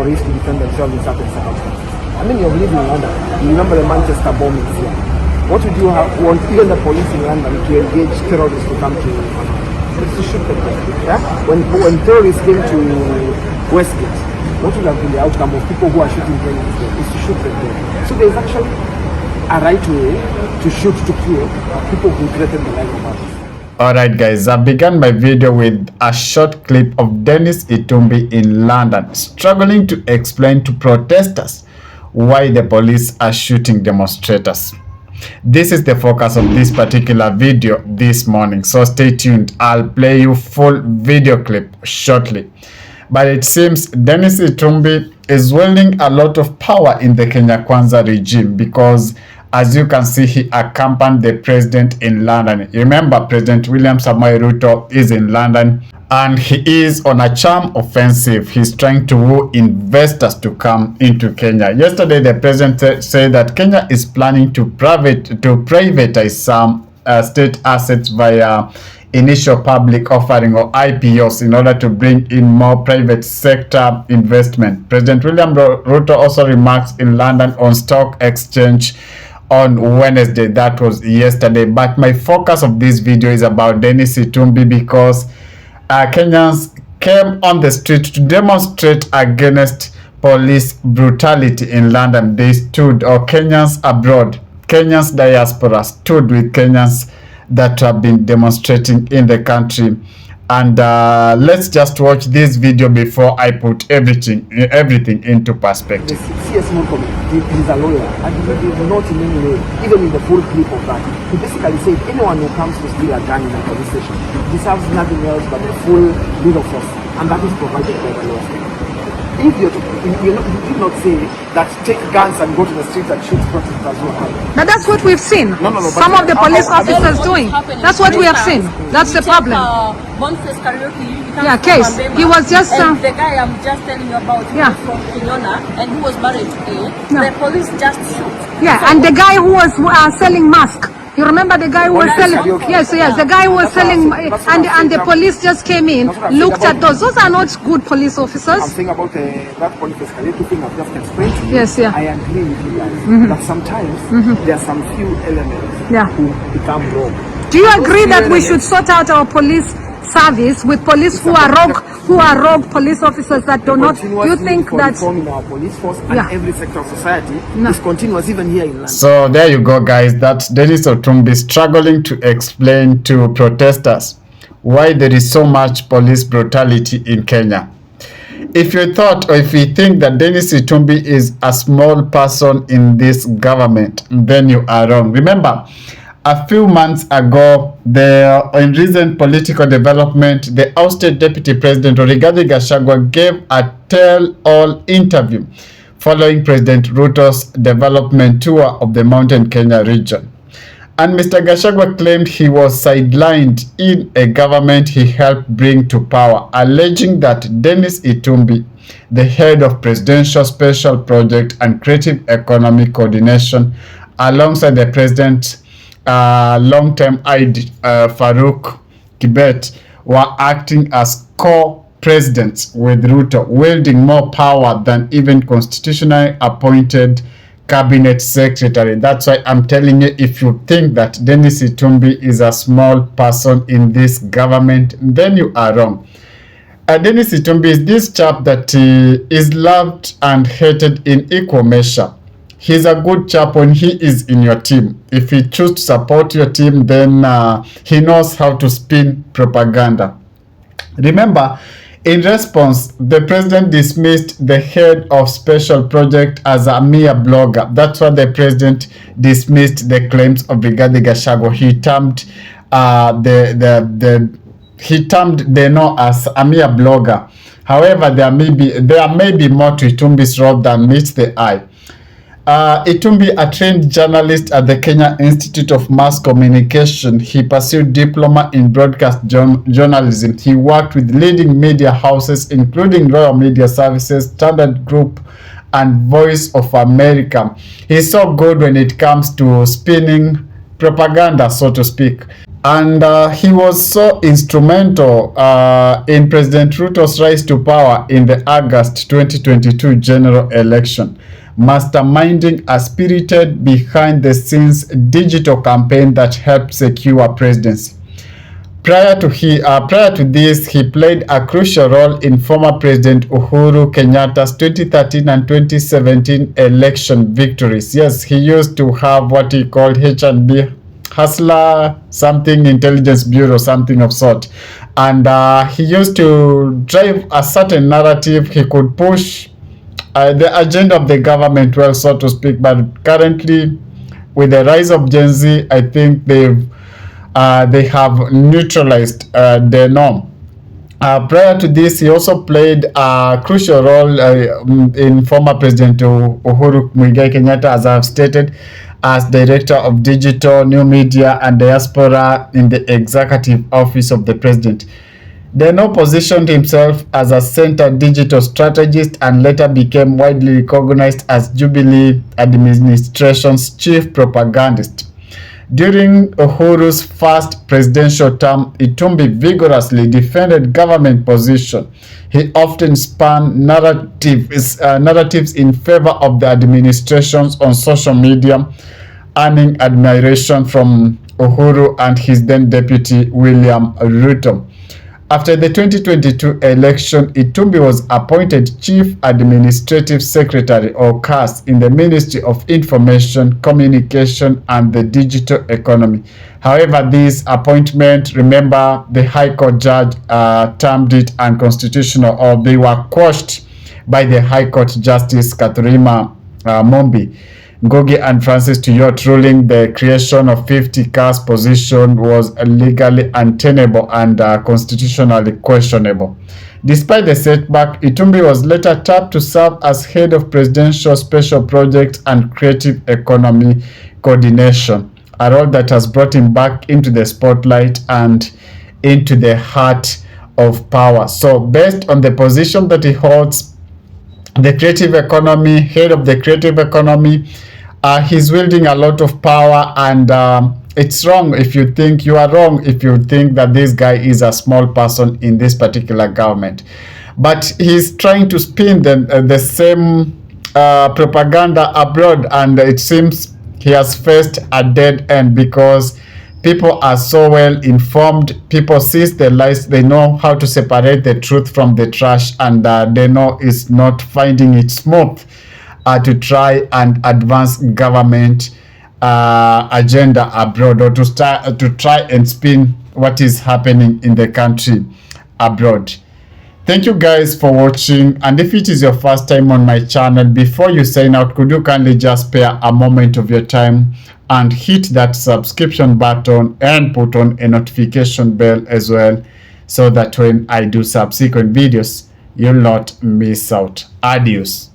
police to defend themselves in certain circumstances. I mean, you're living in London. You remember the Manchester bombings here. What would you want even the police in London to engage terrorists to come to London? It's to shoot them. Yeah? When terrorists came to Westgate, what would have been the outcome of people who are shooting terrorists there? Is to shoot them there. So there's actually a right way to shoot to kill people who threaten the life of others. Alright guys, I began my video with a short clip of Dennis Itumbi in London struggling to explain to protesters why the police are shooting demonstrators. This is the focus of this particular video this morning, so stay tuned. I'll play you full video clip shortly. But it seems Dennis Itumbi is wielding a lot of power in the Kenya Kwanza regime because, as you can see, he accompanied the president in London. Remember, President William Samoei Ruto is in London and he is on a charm offensive. He's trying to woo investors to come into Kenya. Yesterday, the president said that Kenya is planning to privatize some state assets via initial public offering or IPOs in order to bring in more private sector investment. President William Ruto also remarks in London on stock exchange on Wednesday. That was yesterday. But my focus of this video is about Dennis Itumbi because Kenyans came on the street to demonstrate against police brutality in London. They stood, or Kenyans abroad, Kenyans diaspora stood with Kenyans that have been demonstrating in the country. And let's just watch this video before I put everything into perspective. The CS he's a lawyer, and he did not in any way, even in the full clip of that, he basically said anyone who comes to steal a gun in a police station deserves nothing else but the full legal force, and that is provided by the law. If you did not say that take guns and go to the streets and shoot protesters who are. But that's what we've seen. No, some of the police officers doing. That's what we have seen. That's the problem. Yeah, case. He was just the guy I'm just telling you about. Yeah. From Kenyana, and who was married to A. Yeah. The police just shoot. Yeah, so, and the guy who was selling masks. You remember the guy who was selling? Yes, yes, the guy who was selling, and the police just came in, looked at those. Those are not good police officers. I'm saying about that police escalator thing I've just explained to you. Yes, yeah. I agree with you guys that sometimes there are some few elements who become wrong. Do you agree that we should sort out our police service with police who are rogue police officers that do not? Do you think that reforming our police force and every sector of society is continuous, even here in London? So there you go, guys. That's Dennis Itumbi struggling to explain to protesters why there is so much police brutality in Kenya. If you thought, or if you think that Dennis Itumbi is a small person in this government, then you are wrong. Remember, a few months ago, in recent political development, the ousted Deputy President Rigathi Gachagua gave a tell-all interview following President Ruto's development tour of the Mountain Kenya region. And Mr. Gachagua claimed he was sidelined in a government he helped bring to power, alleging that Dennis Itumbi, the head of Presidential Special Project and Creative Economic Coordination, alongside the President long-term aide Farouk Kibet, were acting as co-presidents with Ruto, wielding more power than even constitutionally appointed cabinet secretary. That's why I'm telling you, if you think that Dennis Itumbi is a small person in this government, then you are wrong. Dennis Itumbi is this chap that is loved and hated in equal measure. He's a good chap when he is in your team. If he chooses to support your team, then he knows how to spin propaganda. Remember, in response, the president dismissed the head of special project as a mere blogger. That's why the president dismissed the claims of Rigathi Gachagua. He termed as a mere blogger. However, there may be more to Itumbi's role than meets the eye. Itumbi, a trained journalist at the Kenya Institute of Mass Communication, he pursued diploma in broadcast journalism. He worked with leading media houses including Royal Media Services, Standard Group, and Voice of America. He's so good when it comes to spinning propaganda, so to speak. And he was so instrumental in President Ruto's rise to power in the August 2022 general election, masterminding a spirited behind-the-scenes digital campaign that helped secure presidency. Prior to this, he played a crucial role in former President Uhuru Kenyatta's 2013 and 2017 election victories. Yes, he used to have what he called H&B Hustler, something intelligence bureau, something of sort. And he used to drive a certain narrative. He could push the agenda of the government, well, so to speak. But currently, with the rise of Gen Z, I think they have neutralized the norm. Prior to this, he also played a crucial role in former President Uhuru Muigai Kenyatta, as I have stated, as Director of Digital, New Media and Diaspora in the Executive Office of the President. Deno positioned himself as a center digital strategist and later became widely recognized as Jubilee administration's chief propagandist. During Uhuru's first presidential term, Itumbi vigorously defended government position. He often spun narratives in favor of the administrations on social media, earning admiration from Uhuru and his then deputy William Ruto. After the 2022 election, Itumbi was appointed Chief Administrative Secretary or CAS in the Ministry of Information, Communication and the Digital Economy. However, this appointment, remember, the High Court judge termed it unconstitutional, or they were quashed by the High Court Justice Katurima Mombi Ngogi and Francis Tuyot, ruling the creation of 50 CAS position was legally untenable and constitutionally questionable. Despite the setback, Itumbi was later tapped to serve as head of Presidential Special Projects and Creative Economy Coordination, a role that has brought him back into the spotlight and into the heart of power. So based on the position that he holds, the creative economy, head of the creative economy, he's wielding a lot of power, and it's wrong if you think you are wrong if you think that this guy is a small person in this particular government. But he's trying to spin the same propaganda abroad, and it seems he has faced a dead end because people are so well informed. People see the lies. They know how to separate the truth from the trash, and they know it's not finding it smooth to try and advance government agenda abroad, or to try and spin what is happening in the country abroad. Thank you guys for watching, and if it is your first time on my channel, before you sign out, could you kindly just spare a moment of your time and hit that subscription button and put on a notification bell as well, so that when I do subsequent videos, you'll not miss out. Adios.